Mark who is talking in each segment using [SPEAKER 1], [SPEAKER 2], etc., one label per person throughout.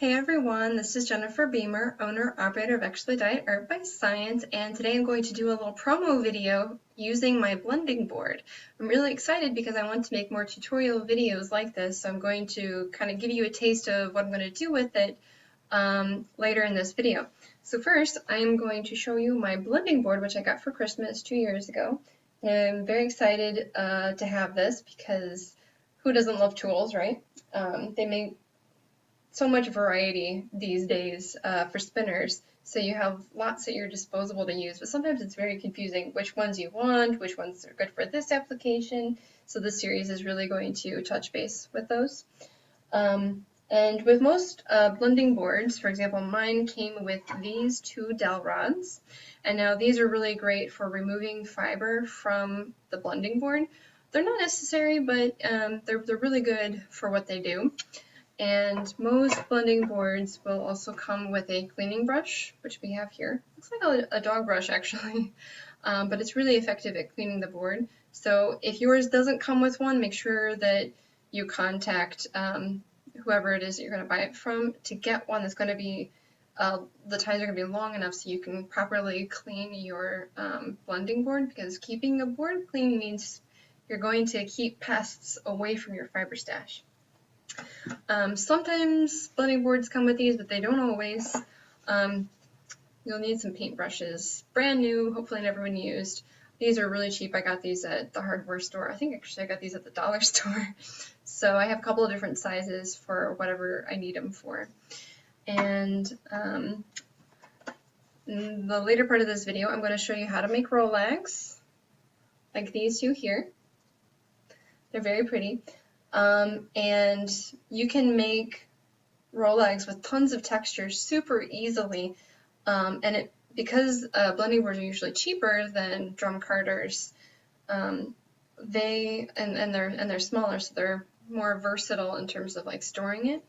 [SPEAKER 1] Hey everyone, this is Jennifer Beamer, owner operator of Actually Diet Art by Science, and today I'm going to do a little promo video using my blending board. I'm really excited because I want to make more tutorial videos like this, so I'm going to kind of give you a taste of what I'm going to do with it later in this video. So first, I'm going to show you my blending board, which I got for Christmas 2 years ago. And I'm very excited to have this because who doesn't love tools, right? They make so much variety these days for spinners, so you have lots at your disposal to use, but sometimes it's very confusing which ones you want, which ones are good for this application, so this series is really going to touch base with those. And with most blending boards, for example, mine came with these two dowel rods, and now these are really great for removing fiber from the blending board. They're not necessary, but they're really good for what they do. And most blending boards will also come with a cleaning brush, which we have here. Looks like a dog brush actually, but it's really effective at cleaning the board. So if yours doesn't come with one, make sure that you contact whoever it is that you're going to buy it from to get one that's going to be, the ties are going to be long enough so you can properly clean your blending board, because keeping a board clean means you're going to keep pests away from your fiber stash. Sometimes blending boards come with these, but they don't always. You'll need some paintbrushes, brand new, hopefully never been used. These are really cheap. I got these at the hardware store. I think actually I got these at the dollar store. So I have a couple of different sizes for whatever I need them for. And in the later part of this video, I'm going to show you how to make rolags, like these two here. They're very pretty. And you can make rolags with tons of texture super easily, and because blending boards are usually cheaper than drum carders, they're smaller, so they're more versatile in terms of like storing it.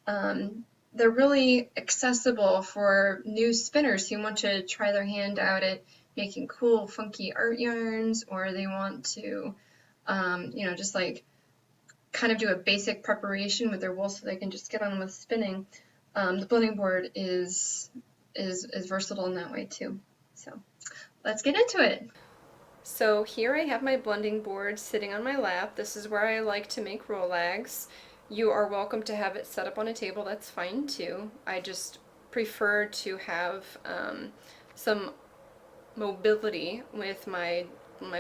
[SPEAKER 1] They're really accessible for new spinners who want to try their hand out at making cool, funky art yarns, or they want to, just like kind of do a basic preparation with their wool so they can just get on with spinning. The blending board is versatile in that way too. So let's get into it. So here I have my blending board sitting on my lap. This is where I like to make rolags. You are welcome to have it set up on a table, that's fine too. I just prefer to have some mobility with my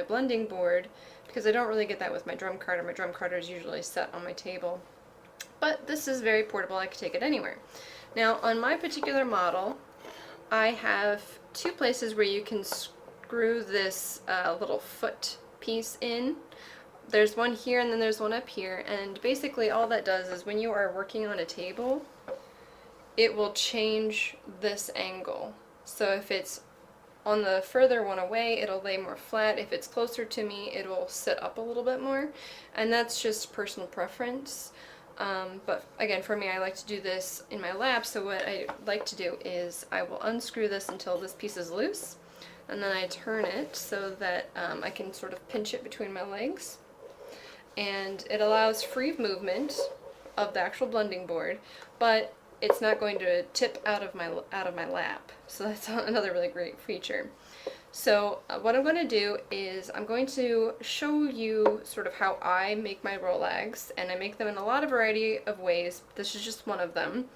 [SPEAKER 1] blending board, because I don't really get that with my drum carder. My drum carder is usually set on my table. But this is very portable, I can take it anywhere. Now on my particular model, I have two places where you can screw this little foot piece in. There's one here and then there's one up here, and basically all that does is when you are working on a table, it will change this angle. So if it's on the further one away, it'll lay more flat. If it's closer to me, it'll sit up a little bit more, and that's just personal preference. But again, for me, I like to do this in my lap, so what I like to do is I will unscrew this until this piece is loose, and then I turn it so that I can sort of pinch it between my legs, and it allows free movement of the actual blending board, but it's not going to tip out of my lap. So that's another really great feature. So what I'm going to do is I'm going to show you sort of how I make my rolags, and I make them in a lot of variety of ways. This is just one of them.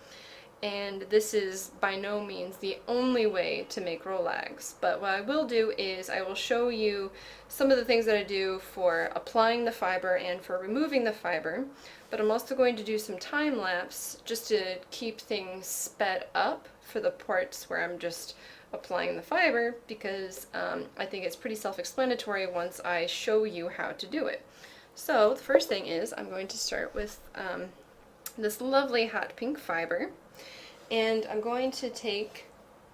[SPEAKER 1] And this is by no means the only way to make rolags, but what I will do is I will show you some of the things that I do for applying the fiber and for removing the fiber, but I'm also going to do some time lapse just to keep things sped up for the parts where I'm just applying the fiber, because I think it's pretty self-explanatory once I show you how to do it. So the first thing is I'm going to start with this lovely hot pink fiber. And I'm going to take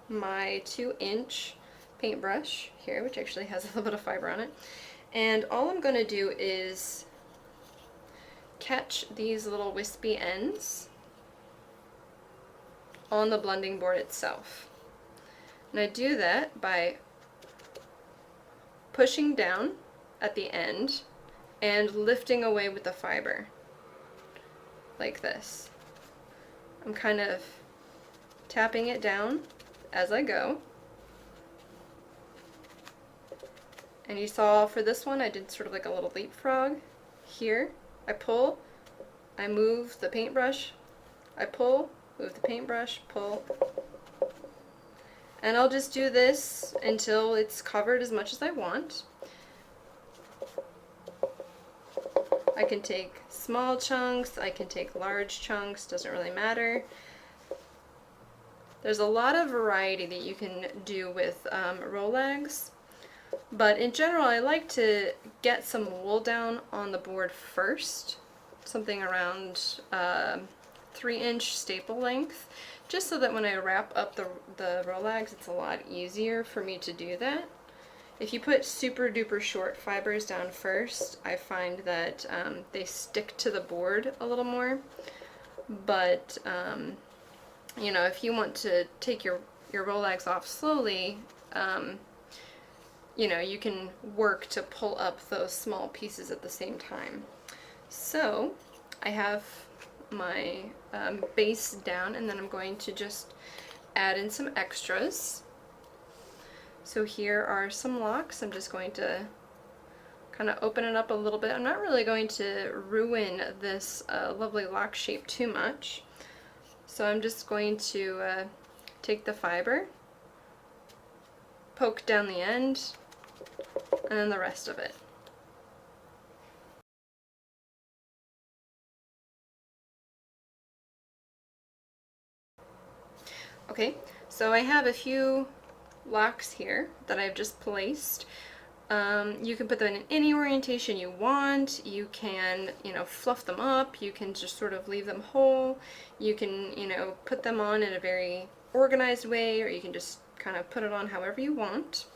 [SPEAKER 1] my 2-inch paintbrush here, which actually has a little bit of fiber on it, and all I'm going to do is catch these little wispy ends on the blending board itself. And I do that by pushing down at the end and lifting away with the fiber, like this. I'm kind of tapping it down as I go. And you saw for this one I did sort of like a little leapfrog. Here, I pull, I move the paintbrush, I pull, move the paintbrush, pull. And I'll just do this until it's covered as much as I want. I can take small chunks, I can take large chunks, doesn't really matter. There's a lot of variety that you can do with rolags, but in general I like to get some wool down on the board first, something around 3-inch staple length, just so that when I wrap up the rolags it's a lot easier for me to do that. If you put super duper short fibers down first, I find that they stick to the board a little more, but you know, if you want to take your rolags off slowly, you know, you can work to pull up those small pieces at the same time. So I have my base down, and then I'm going to just add in some extras. So here are some locks. I'm just going to kind of open it up a little bit. I'm not really going to ruin this lovely lock shape too much. So I'm just going to take the fiber, poke down the end, and then the rest of it. Okay, so I have a few locks here that I've just placed. You can put them in any orientation you want. You can, you know, fluff them up. You can just sort of leave them whole. You can, you know, put them on in a very organized way, or you can just kind of put it on however you want.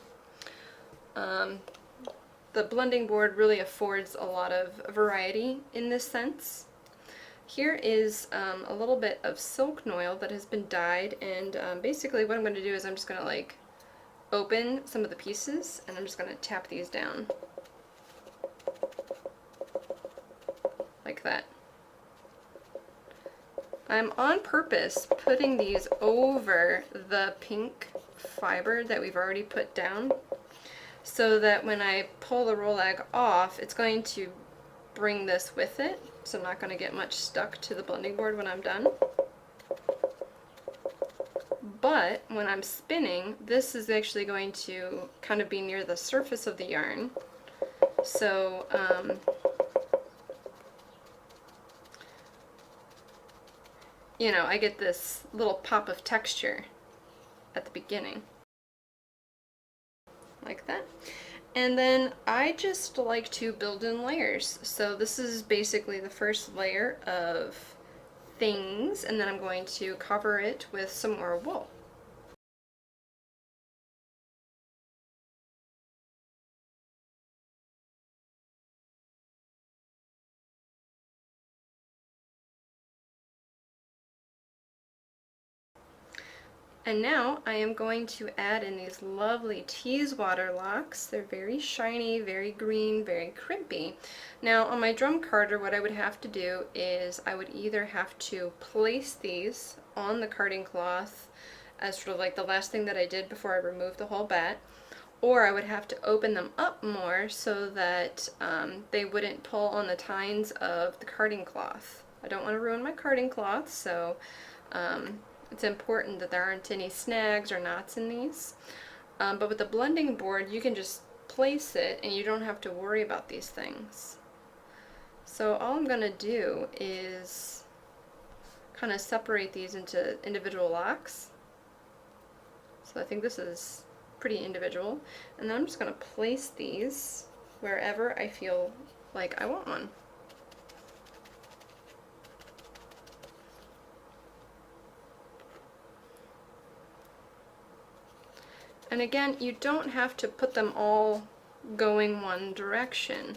[SPEAKER 1] The blending board really affords a lot of variety in this sense. Here is a little bit of silk noil that has been dyed, and basically what I'm going to do is I'm just going to like open some of the pieces, and I'm just going to tap these down like that. I'm on purpose putting these over the pink fiber that we've already put down, so that when I pull the rolag off, it's going to bring this with it, so I'm not going to get much stuck to the blending board when I'm done. But when I'm spinning, this is actually going to kind of be near the surface of the yarn. So you know, I get this little pop of texture at the beginning, like that. And then I just like to build in layers. So this is basically the first layer of things, and then I'm going to cover it with some more wool. And now I am going to add in these lovely Teeswater locks. They're very shiny, very green, very crimpy. Now on my drum carder, what I would have to do is I would either have to place these on the carding cloth as sort of like the last thing that I did before I removed the whole bat, or I would have to open them up more so that they wouldn't pull on the tines of the carding cloth. I don't want to ruin my carding cloth, so it's important that there aren't any snags or knots in these. But with the blending board, you can just place it and you don't have to worry about these things. So all I'm going to do is kind of separate these into individual locks. So I think this is pretty individual. And then I'm just going to place these wherever I feel like I want one. And again, you don't have to put them all going one direction.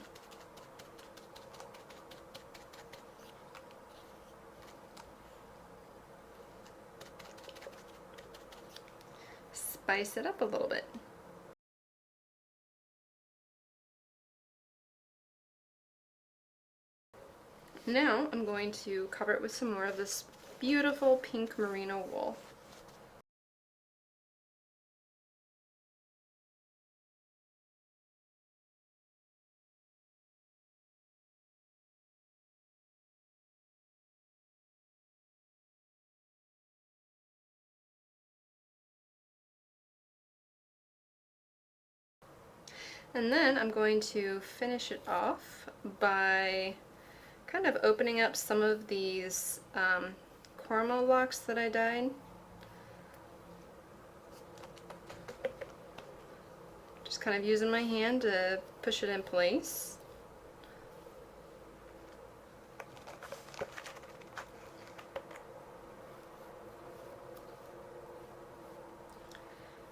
[SPEAKER 1] Spice it up a little bit. Now I'm going to cover it with some more of this beautiful pink merino wool. And then I'm going to finish it off by kind of opening up some of these caramel locks that I dyed. Just kind of using my hand to push it in place.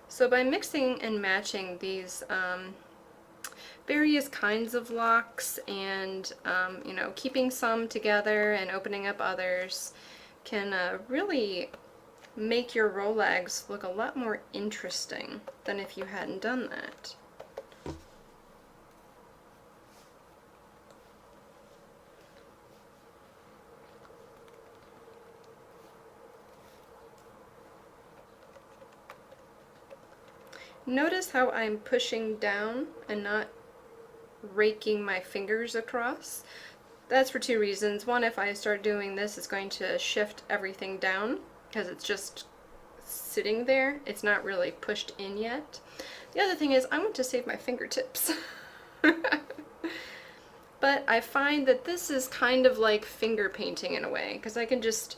[SPEAKER 1] So by mixing and matching these various kinds of locks and you know, keeping some together and opening up others can really make your rolags look a lot more interesting than if you hadn't done that. Notice how I'm pushing down and not raking my fingers across. That's for two reasons. One, if I start doing this, it's going to shift everything down because it's just sitting there. It's not really pushed in yet. The other thing is I want to save my fingertips. But I find that this is kind of like finger painting in a way, because I can just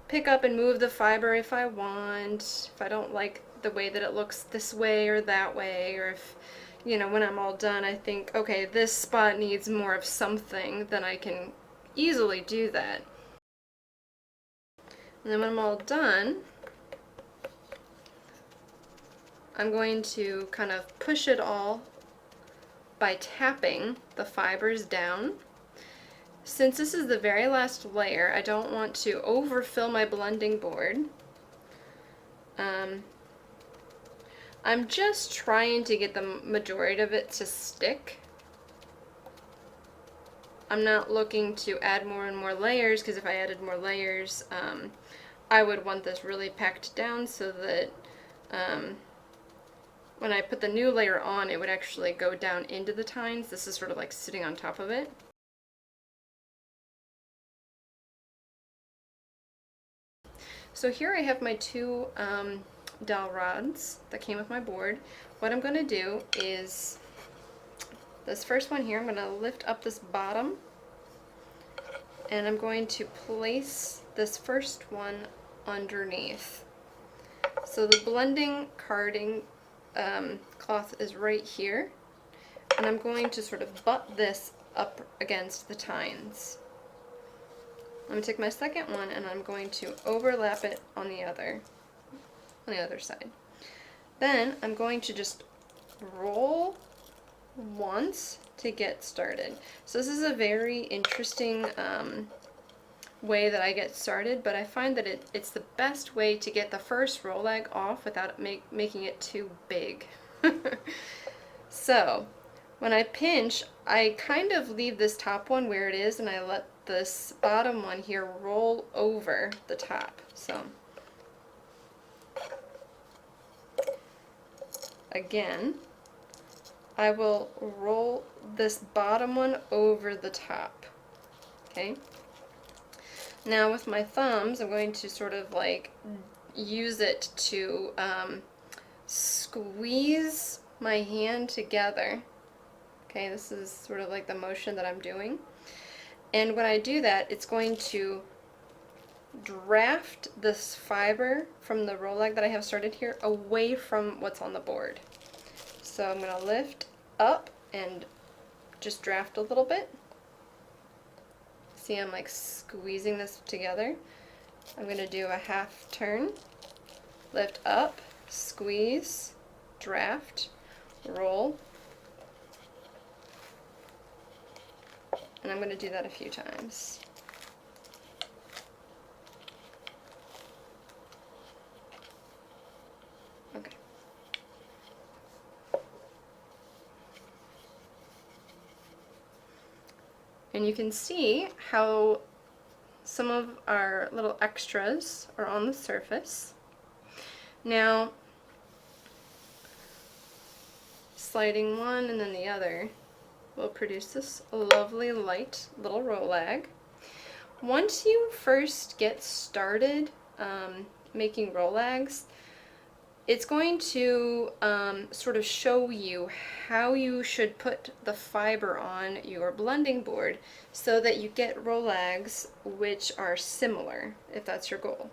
[SPEAKER 1] pick up and move the fiber if I want, if I don't like the way that it looks this way or that way, or if, you know, when I'm all done I think, okay, this spot needs more of something, then I can easily do that. And then when I'm all done, I'm going to kind of push it all by tapping the fibers down. Since this is the very last layer, I don't want to overfill my blending board. I'm just trying to get the majority of it to stick. I'm not looking to add more and more layers, because if I added more layers, I would want this really packed down so that when I put the new layer on, it would actually go down into the tines. This is sort of like sitting on top of it. So here I have my two dowel rods that came with my board. What I'm going to do is, this first one here, I'm going to lift up this bottom, and I'm going to place this first one underneath. So the blending carding cloth is right here, and I'm going to sort of butt this up against the tines. I'm going to take my second one and I'm going to overlap it on the other side. Then I'm going to just roll once to get started. So this is a very interesting way that I get started, but I find that it's the best way to get the first rolag off without making it too big. So when I pinch, I kind of leave this top one where it is, and I let this bottom one here roll over the top. So again, I will roll this bottom one over the top. Okay. Now with my thumbs, I'm going to sort of like use it to squeeze my hand together. Okay, this is sort of like the motion that I'm doing. And when I do that, it's going to draft this fiber from the rolag that I have started here away from what's on the board. So I'm going to lift up and just draft a little bit. See, I'm like squeezing this together. I'm going to do a half turn, lift up, squeeze, draft, roll. And I'm going to do that a few times. Okay. And you can see how
[SPEAKER 2] some of our little extras are on the surface. Now, sliding one and then the other will produce this lovely light little rolag. Once you first get started making rolags, it's going to sort of show you how you should put the fiber on your blending board so that you get rolags which are similar, if that's your goal.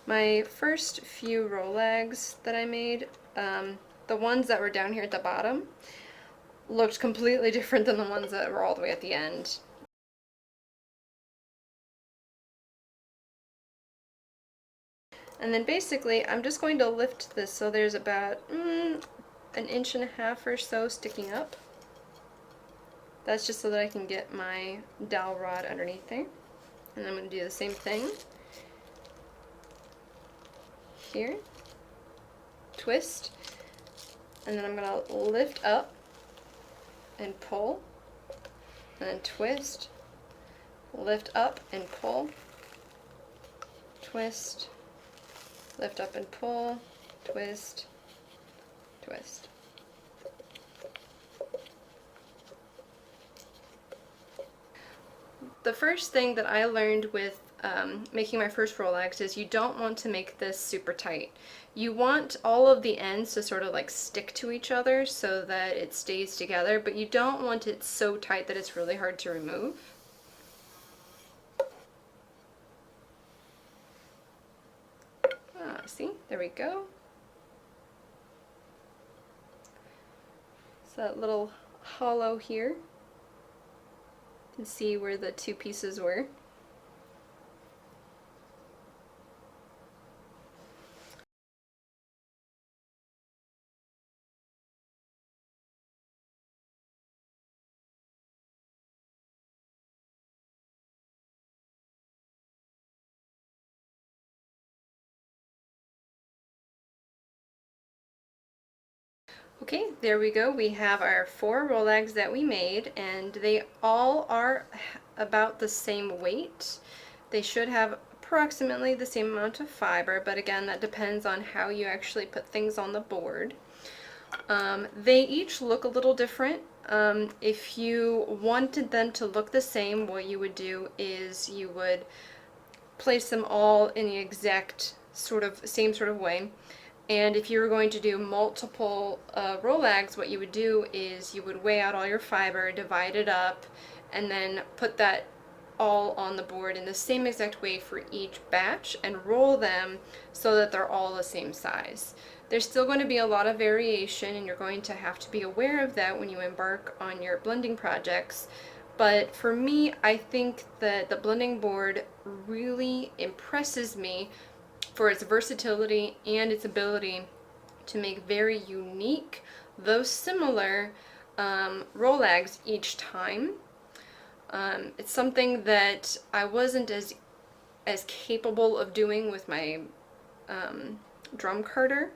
[SPEAKER 2] My first few rolags that I made, the ones that were down here at the bottom, looked completely different than the ones that were all the way at the end. And then basically I'm just going to lift this so there's about an inch and a half or so sticking up. That's just so that I can get my dowel rod underneath there. And I'm going to do the same thing here. Twist. And then I'm going to lift up and pull. And then twist. Lift up and pull. Twist. Lift up and pull. Twist. Twist. The first thing that I learned with making my first rolags is you don't want to make this super tight. You want all of the ends to sort of like stick to each other so that it stays together, but you don't want it so tight that it's really hard to remove. See, there we go. So that little hollow here. You can see where the two pieces were. Okay, there we go. We have our 4 rolags that we made, and they all are about the same weight. They should have approximately the same amount of fiber, but again, that depends on how you actually put things on the board. They each look a little different. If you wanted them to look the same, what you would do is you would place them all in the exact same sort of way. And if you were going to do multiple rolags, what you would do is you would weigh out all your fiber, divide it up, and then put that all on the board in the same exact way for each batch and roll them so that they're all the same size. There's still going to be a lot of variation, and you're going to have to be aware of that when you embark on your blending projects. But for me, I think that the blending board really impresses me for its versatility and its ability to make very unique, though similar, rolags each time. It's something that I wasn't as capable of doing with my drum carder,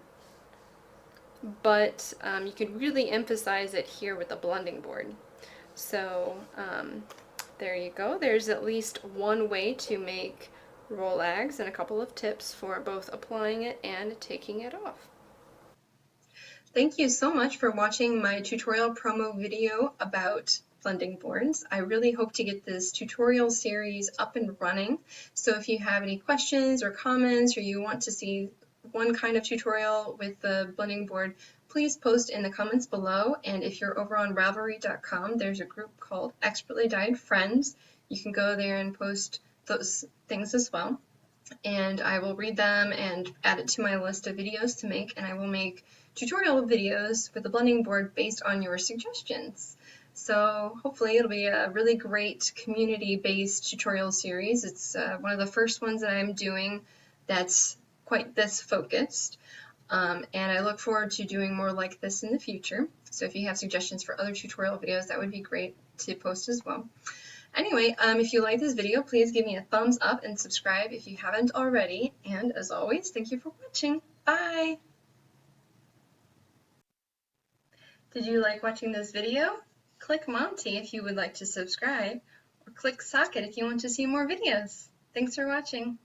[SPEAKER 2] but you can really emphasize it here with the blending board. So there you go. There's at least one way to make rolags and a couple of tips for both applying it and taking it off.
[SPEAKER 1] Thank you so much for watching my tutorial promo video about blending boards. I really hope to get this tutorial series up and running. So if you have any questions or comments, or you want to see one kind of tutorial with the blending board, please post in the comments below. And if you're over on Ravelry.com, there's a group called Expertly Dyed Friends. You can go there and post those things as well. And I will read them and add it to my list of videos to make, and I will make tutorial videos with the blending board based on your suggestions. So hopefully it'll be a really great community-based tutorial series. It's one of the first ones that I'm doing that's quite this focused. And I look forward to doing more like this in the future. So if you have suggestions for other tutorial videos, that would be great to post as well. Anyway, if you like this video, please give me a thumbs up and subscribe if you haven't already. And as always, thank you for watching. Bye! Did you like watching this video? Click Monty if you would like to subscribe, or click socket if you want to see more videos. Thanks for watching.